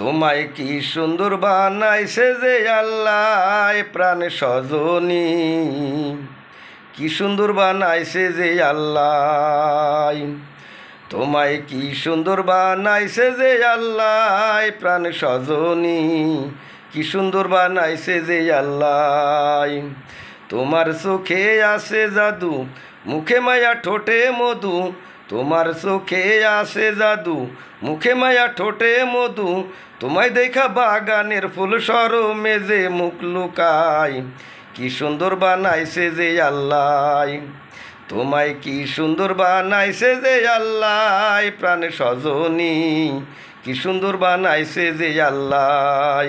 তোমায় কি সুন্দর বানাইছে যে আল্লাহ প্রাণ সজনী, কি সুন্দর বানাইছে যে আল্লাহ। তোমায় কি সুন্দর বানাইছে যে আল্লাহ প্রাণ সজনী, কি সুন্দর বানাইছে যে আল্লাহ। তোমার চোখে আছে জাদু, মুখে মায়া ঠোঁটে মধু। তোমার চোখে আছে জাদু, মুখে মায়া ঠোঁটে মধু। তোমায় দেখা বাগানের ফুল সরমে যে মুখ লুকায়, কি সুন্দর বানাইছে যে আল্লাহ। তোমায় কি সুন্দর বানাইছে যে আল্লাহ প্রাণ সজনী, কি সুন্দর বানাইছে যে আল্লাহ।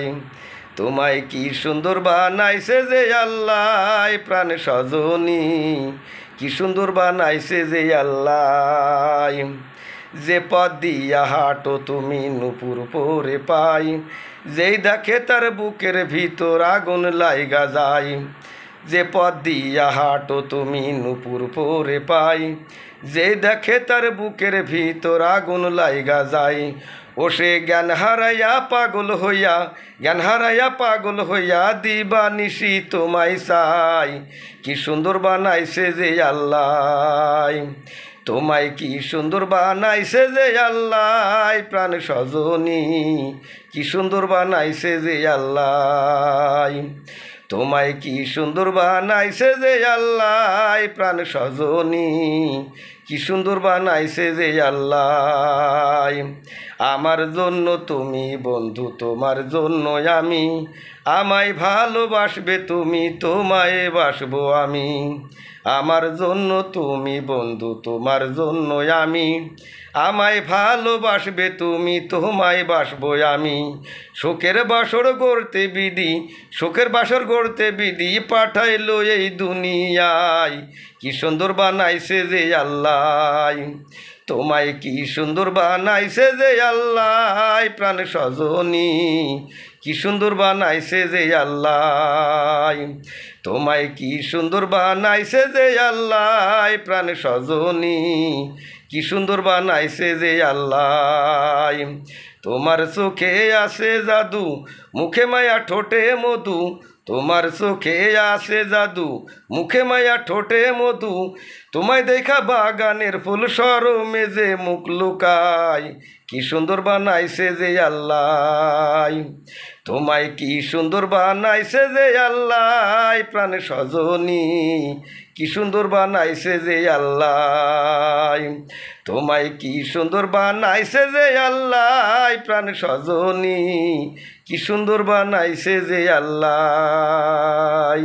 তোমায় কি সুন্দর বানাইছে যে আল্লাহ প্রাণ সজনী, কি সুন্দর বানাইছে যে আল্লাহ। যে পথ দিয়া হাঁটো তুমি নুপুর পরে পাই, যেই দেখে তার বুকের ভিতর আগুন লাইগা যায়। যে পথ দিয়া হাঁটো তুমি নুপুর পরে পাই, যে দেখে তার বুকের ভিতর আগুন লাইগা যায়। ও সে জ্ঞান হারাইয়া পাগল হইয়া, জ্ঞান হারাইয়া পাগল হইয়া দিবানিশি তোমায় চাই, কি সুন্দর বানাইছে যে আল্লাহ। তোমায় কি সুন্দর বানাইছে যে আল্লাহ প্রাণ সজনী, কি সুন্দর বানাইছে যে আল্লাহ। তোমায় কি সুন্দর বানাইছে যে আল্লাহ প্রাণ সজনী, কি সুন্দর বানাইছে যে আল্লাহ। আমার জন্য তুমি বন্ধু, তোমার জন্য আমি, আমায় ভালোবাসবে তুমি, তোমায় বাসবো আমি। আমার জন্য তুমি বন্ধু, তোমার জন্য আমি, আমায় ভালোবাসবে তুমি, তোমায় বাসবো আমি। শোকের বাসর গড়তে বিধি, শোকের বাসর গড়তে বিধি পাঠাইলো এই দুনিয়ায়, কি সুন্দর বানাইছে যে আল্লাহ। তোমায় কি সুন্দর বানাইছে যে আল্লাহ প্রাণ সজনী, কি সুন্দর বানাইছে যে আল্লাহ। তোমায় কি সুন্দর বানাইছে যে আল্লাহ প্রাণ সজনী, কি সুন্দর বানাইছে যে আল্লাহ। তোমার চোখে আছে জাদু, মুখে মায়া ঠোঁটে মধু। তোমার চোখে আছে জাদু, মুখে মায়া ঠোঁটে মধু। তোমায় দেখা বাগানের ফুল সরমে যে মুখ লুকায়, কি সুন্দর বানাইছে যে আল্লাহ। তোমায় কি সুন্দর বানাইছে যে আল্লাহ প্রাণ সজনী, কি সুন্দর বানাইছে যে আল্লাহ। তোমায় কি সুন্দর বানাইছে যে আল্লাহ প্রাণ সজনী, কি সুন্দর বানাইছে যে আল্লাহ।